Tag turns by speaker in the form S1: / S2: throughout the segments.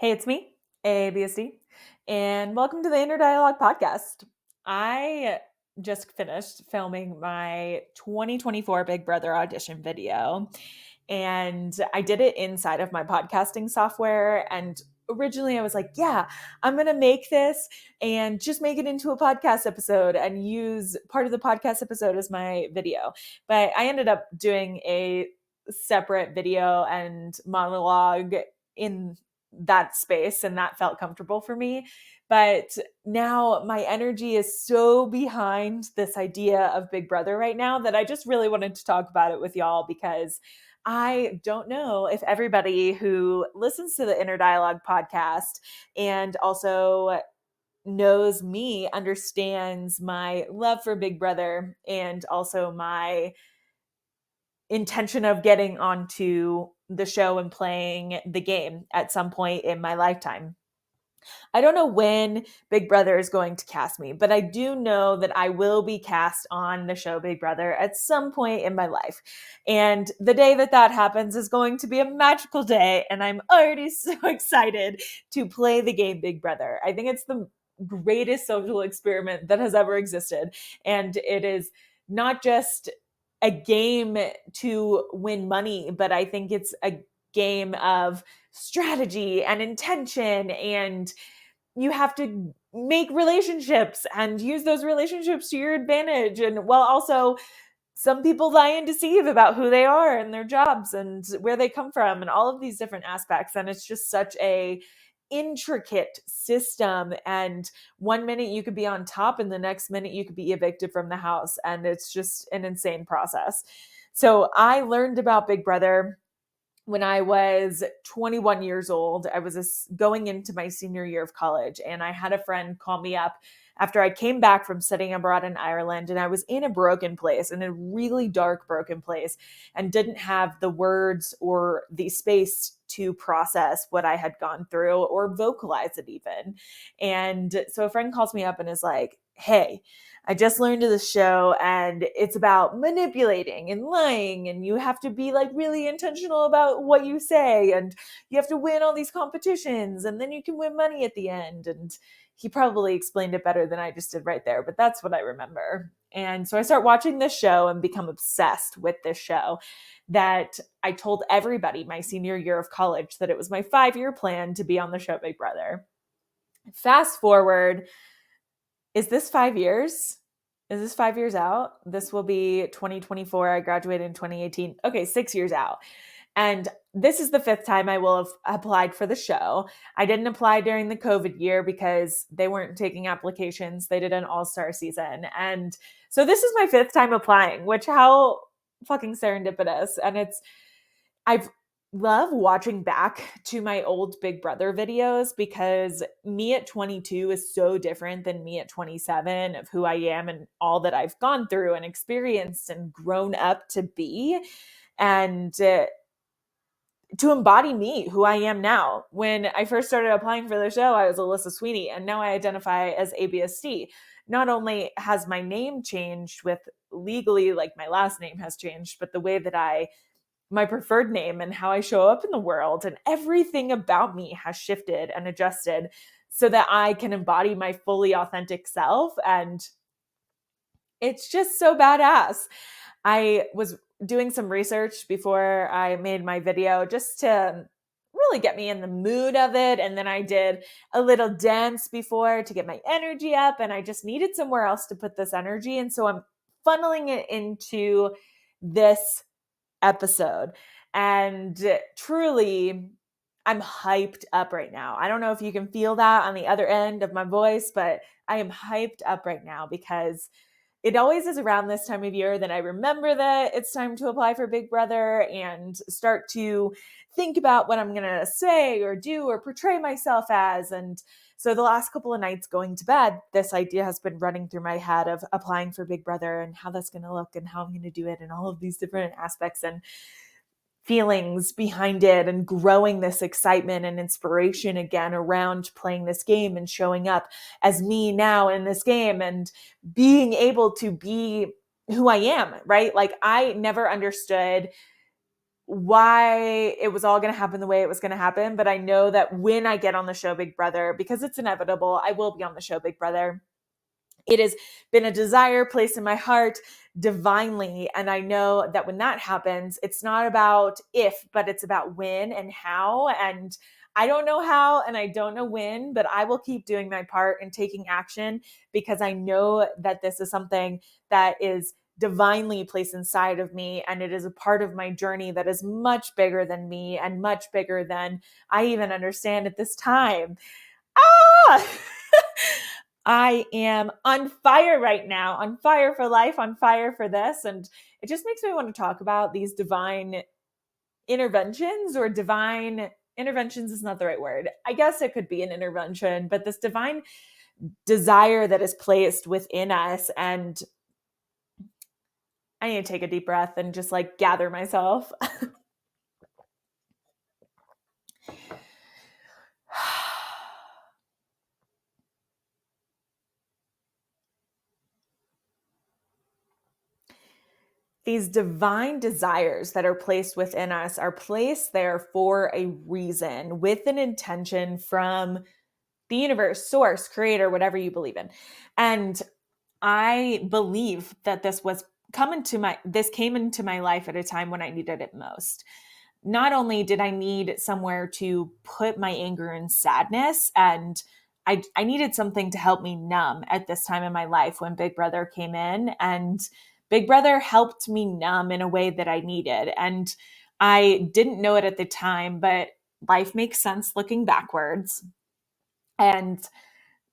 S1: Hey, it's me, ABSD, and welcome to the Inner Dialogue podcast. I just finished filming my 2024 Big Brother audition video, and I did it inside of my podcasting software. And originally I was like, yeah, I'm going to make this and just make it into a podcast episode and use part of the podcast episode as my video. But I ended up doing a separate video and monologue in that space, and that felt comfortable for me. But now my energy is so behind this idea of Big Brother right now that I just really wanted to talk about it with y'all, because I don't know if everybody who listens to the Inner Dialogue podcast and also knows me understands my love for Big Brother and also my intention of getting onto the show and playing the game at some point in my lifetime. I don't know when Big Brother is going to cast me, but I do know that I will be cast on the show Big Brother at some point in my life. And the day that that happens is going to be a magical day, and I'm already so excited to play the game Big Brother. I think it's the greatest social experiment that has ever existed. And it is not just a game to win money, but I think it's a game of strategy and intention, and you have to make relationships and use those relationships to your advantage. And while also some people lie and deceive about who they are and their jobs and where they come from and all of these different aspects. And it's just such a intricate system, and one minute you could be on top and the next minute you could be evicted from the house, and it's just an insane process. So I learned about Big Brother when I was 21 years old. I was going into my senior year of college, and I had a friend call me up after I came back from studying abroad in Ireland, and I was in a broken place, in a really dark, broken place, and didn't have the words or the space to process what I had gone through or vocalize it even. And so a friend calls me up and is like, hey, I just learned of the show, and it's about manipulating and lying, and you have to be like really intentional about what you say, and you have to win all these competitions, and then you can win money at the end. And he probably explained it better than I just did right there, but that's what I remember. And so I start watching this show and become obsessed with this show, that I told everybody my senior year of college that it was my 5-year plan to be on the show Big Brother. Fast forward, is this 5 years? Is this 5 years out? This will be 2024. I graduated in 2018. Okay, 6 years out. And this is the fifth time I will have applied for the show. I didn't apply during the COVID year because they weren't taking applications. They did an all-star season. And so this is my fifth time applying, which how fucking serendipitous. And I've love watching back to my old Big Brother videos, because me at 22 is so different than me at 27, of who I am and all that I've gone through and experienced and grown up to be. And to embody me, who I am now. When I first started applying for the show, I was Alyssa Sweeney, and now I identify as ABSD. Not only has my name changed with legally, like my last name has changed, but the way that my preferred name and how I show up in the world and everything about me has shifted and adjusted so that I can embody my fully authentic self. And it's just so badass. I was doing some research before I made my video just to really get me in the mood of it. And then I did a little dance before to get my energy up, and I just needed somewhere else to put this energy. And so I'm funneling it into this episode. And truly, I'm hyped up right now. I don't know if you can feel that on the other end of my voice, but I am hyped up right now, because it always is around this time of year that I remember that it's time to apply for Big Brother and start to think about what I'm going to say or do or portray myself as. And so the last couple of nights going to bed, this idea has been running through my head of applying for Big Brother and how that's going to look and how I'm going to do it and all of these different aspects and feelings behind it, and growing this excitement and inspiration again around playing this game and showing up as me now in this game and being able to be who I am, right? Like, I never understood why it was all going to happen the way it was going to happen. But I know that when I get on the show Big Brother, because it's inevitable, I will be on the show Big Brother. It has been a desire placed in my heart divinely. And I know that when that happens, it's not about if, but it's about when and how. And I don't know how and I don't know when, but I will keep doing my part and taking action, because I know that this is something that is divinely placed inside of me. And it is a part of my journey that is much bigger than me and much bigger than I even understand at this time. Ah! I am on fire right now, on fire for life, on fire for this. And it just makes me want to talk about these divine interventions, or divine interventions is not the right word. I guess it could be an intervention, but this divine desire that is placed within us. And I need to take a deep breath and just like gather myself. These divine desires that are placed within us are placed there for a reason, with an intention from the universe, source, creator, whatever you believe in. And I believe that this came into my life at a time when I needed it most. Not only did I need somewhere to put my anger and sadness, and I needed something to help me numb at this time in my life when Big Brother came in, and Big Brother helped me numb in a way that I needed. And I didn't know it at the time, but life makes sense looking backwards. And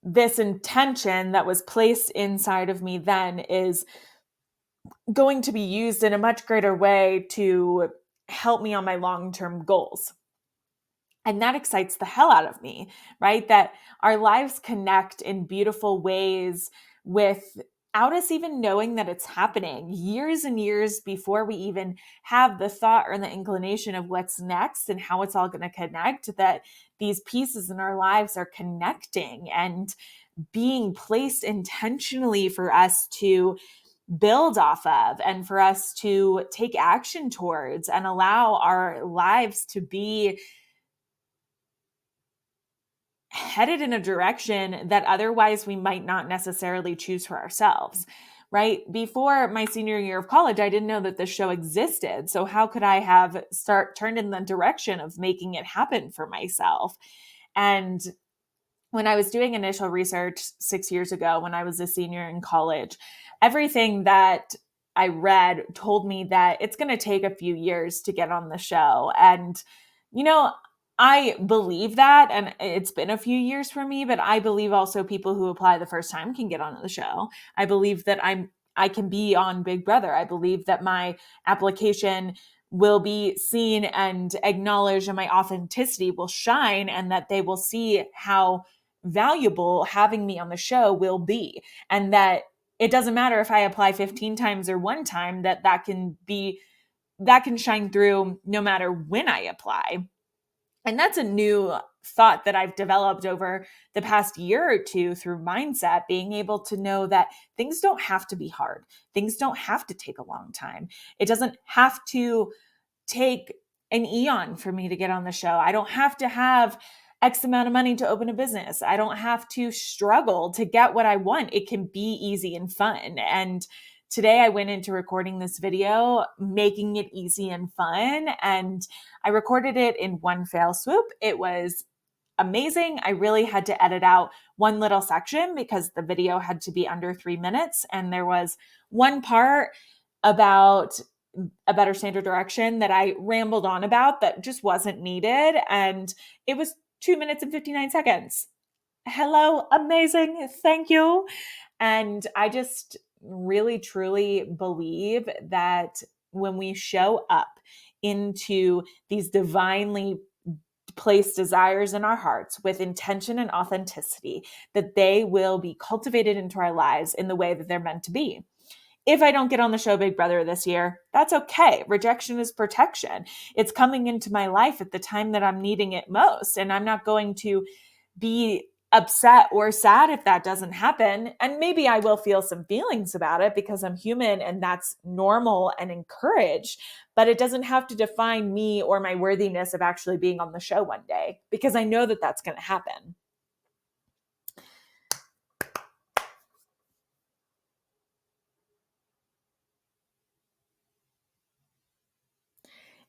S1: this intention that was placed inside of me then is going to be used in a much greater way to help me on my long-term goals. And that excites the hell out of me, right? That our lives connect in beautiful ways without us even knowing that it's happening, years and years before we even have the thought or the inclination of what's next and how it's all going to connect, that these pieces in our lives are connecting and being placed intentionally for us to build off of and for us to take action towards and allow our lives to be headed in a direction that otherwise we might not necessarily choose for ourselves. Right before my senior year of college, I didn't know that this show existed. So how could I have turned in the direction of making it happen for myself? And when I was doing initial research 6 years ago, when I was a senior in college, everything that I read told me that it's going to take a few years to get on the show. And, you know, I believe that, and it's been a few years for me, but I believe also people who apply the first time can get on the show. I believe that I can be on Big Brother. I believe that my application will be seen and acknowledged, and my authenticity will shine, and that they will see how valuable having me on the show will be. And that it doesn't matter if I apply 15 times or one time, that can shine through no matter when I apply. And that's a new thought that I've developed over the past year or two through mindset, being able to know that things don't have to be hard. Things don't have to take a long time. It doesn't have to take an eon for me to get on the show. I don't have to have X amount of money to open a business. I don't have to struggle to get what I want. It can be easy and fun. And today I went into recording this video, making it easy and fun. And I recorded it in one fell swoop. It was amazing. I really had to edit out one little section because the video had to be under 3 minutes. And there was one part about a better standard direction that I rambled on about that just wasn't needed. And it was 2 minutes and 59 seconds. Hello, amazing. Thank you. And I just really, truly believe that when we show up into these divinely placed desires in our hearts with intention and authenticity, that they will be cultivated into our lives in the way that they're meant to be. If I don't get on the show Big Brother this year, that's okay. Rejection is protection. It's coming into my life at the time that I'm needing it most. And I'm not going to be upset or sad if that doesn't happen. And maybe I will feel some feelings about it because I'm human and that's normal and encouraged, but it doesn't have to define me or my worthiness of actually being on the show one day, because I know that that's going to happen.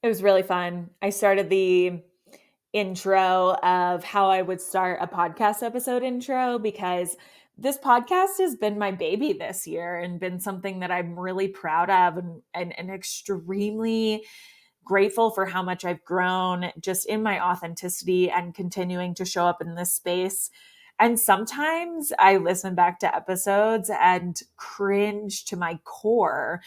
S1: It was really fun. I started the intro of how I would start a podcast episode intro because this podcast has been my baby this year and been something that I'm really proud of and extremely grateful for how much I've grown just in my authenticity and continuing to show up in this space. And sometimes I listen back to episodes and cringe to my core,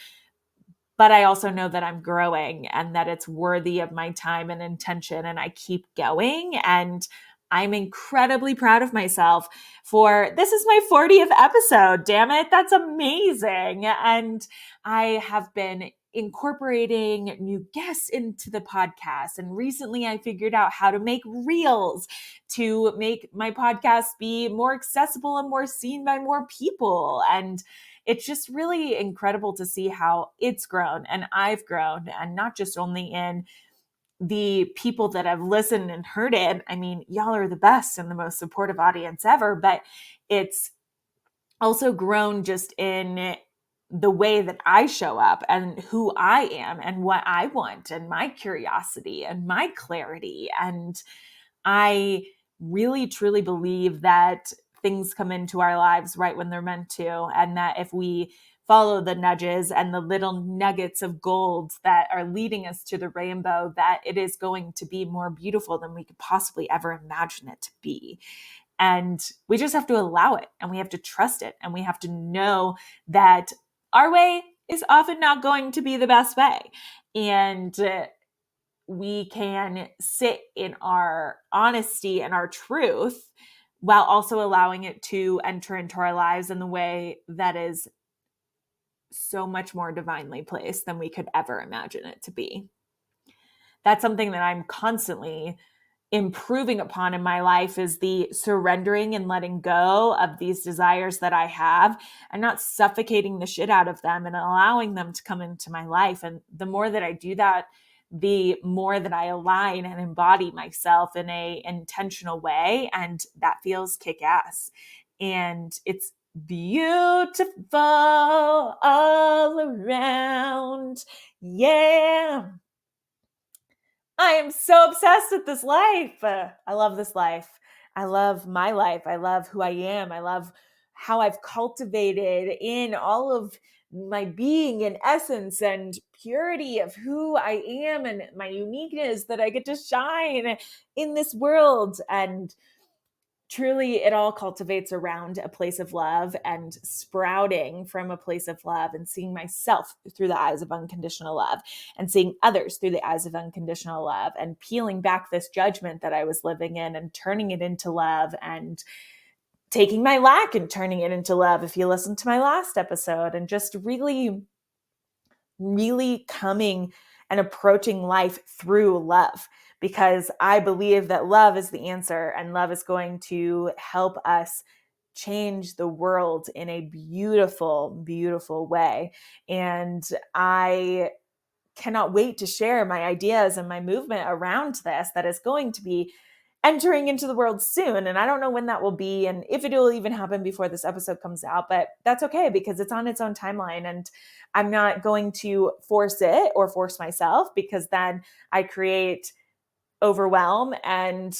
S1: but I also know that I'm growing and that it's worthy of my time and intention, and I keep going. And I'm incredibly proud of myself for this is my 40th episode. Damn it, that's amazing. And I have been incorporating new guests into the podcast. And recently I figured out how to make reels to make my podcast be more accessible and more seen by more people. And it's just really incredible to see how it's grown and I've grown, and not just only in the people that have listened and heard it. I mean, y'all are the best and the most supportive audience ever, but it's also grown just in the way that I show up and who I am and what I want and my curiosity and my clarity. And I really truly believe that things come into our lives right when they're meant to, and that if we follow the nudges and the little nuggets of gold that are leading us to the rainbow, that it is going to be more beautiful than we could possibly ever imagine it to be. And we just have to allow it, and we have to trust it, and we have to know that our way is often not going to be the best way. And we can sit in our honesty and our truth while also allowing it to enter into our lives in the way that is so much more divinely placed than we could ever imagine it to be. That's something that I'm constantly improving upon in my life, is the surrendering and letting go of these desires that I have and not suffocating the shit out of them and allowing them to come into my life. And the more that I do that, the more that I align and embody myself in a intentional way, and that feels kick-ass. And it's beautiful all around. Yeah. I am so obsessed with this life. I love this life. I love my life. I love who I am. I love how I've cultivated in all of my being and essence and purity of who I am and my uniqueness, that I get to shine in this world. And truly, it all cultivates around a place of love and sprouting from a place of love, and seeing myself through the eyes of unconditional love and seeing others through the eyes of unconditional love, and peeling back this judgment that I was living in and turning it into love, and taking my lack and turning it into love, if you listened to my last episode, and just really, really coming and approaching life through love, because I believe that love is the answer, and love is going to help us change the world in a beautiful, beautiful way. And I cannot wait to share my ideas and my movement around this that is going to be entering into the world soon. And I don't know when that will be and if it will even happen before this episode comes out, but that's okay because it's on its own timeline. And I'm not going to force it or force myself, because then I create overwhelm and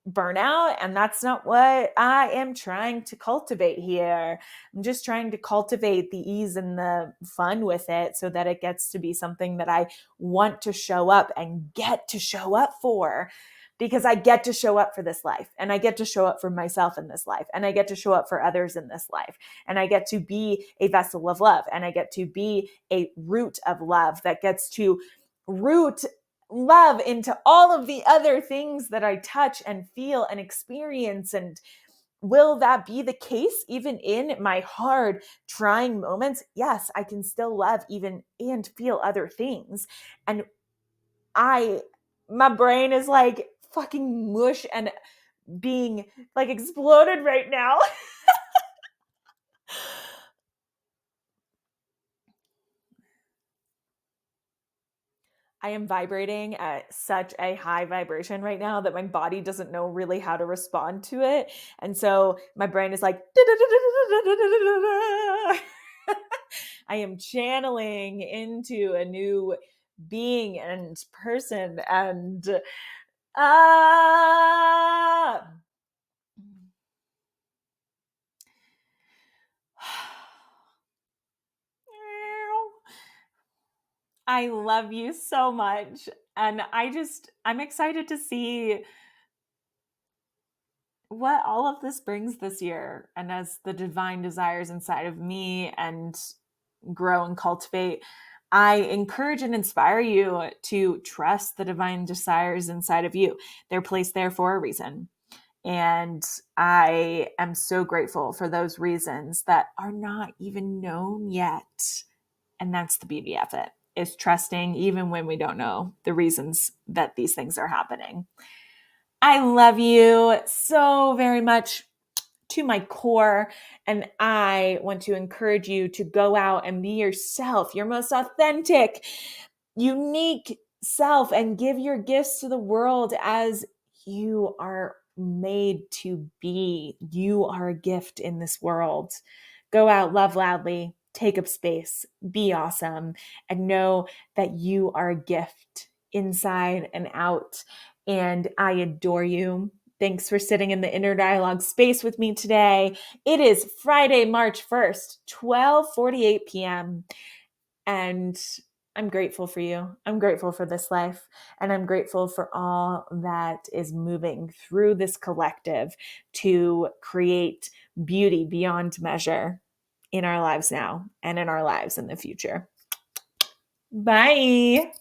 S1: burnout. And that's not what I am trying to cultivate here. I'm just trying to cultivate the ease and the fun with it so that it gets to be something that I want to show up and get to show up for. Because I get to show up for this life, and I get to show up for myself in this life, and I get to show up for others in this life, and I get to be a vessel of love, and I get to be a root of love that gets to root love into all of the other things that I touch and feel and experience. And will that be the case even in my hard, trying moments? Yes, I can still love even and feel other things. And my brain is like fucking mush and being like exploded right now. I am vibrating at such a high vibration right now that my body doesn't know really how to respond to it. And so my brain is like, I am channeling into a new being and person. And ah, I love you so much. And I'm excited to see what all of this brings this year. And as the divine desires inside of me and grow and cultivate, I encourage and inspire you to trust the divine desires inside of you. They're placed there for a reason. And I am so grateful for those reasons that are not even known yet. And that's the beauty of it, is trusting even when we don't know the reasons that these things are happening. I love you so very much to my core. And I want to encourage you to go out and be yourself, your most authentic, unique self, and give your gifts to the world as you are made to be. You are a gift in this world. Go out, love loudly, take up space, be awesome, and know that you are a gift inside and out. And I adore you. Thanks for sitting in the inner dialogue space with me today. It is Friday, March 1st, 12:48 p.m. And I'm grateful for you. I'm grateful for this life. And I'm grateful for all that is moving through this collective to create beauty beyond measure in our lives now and in our lives in the future. Bye.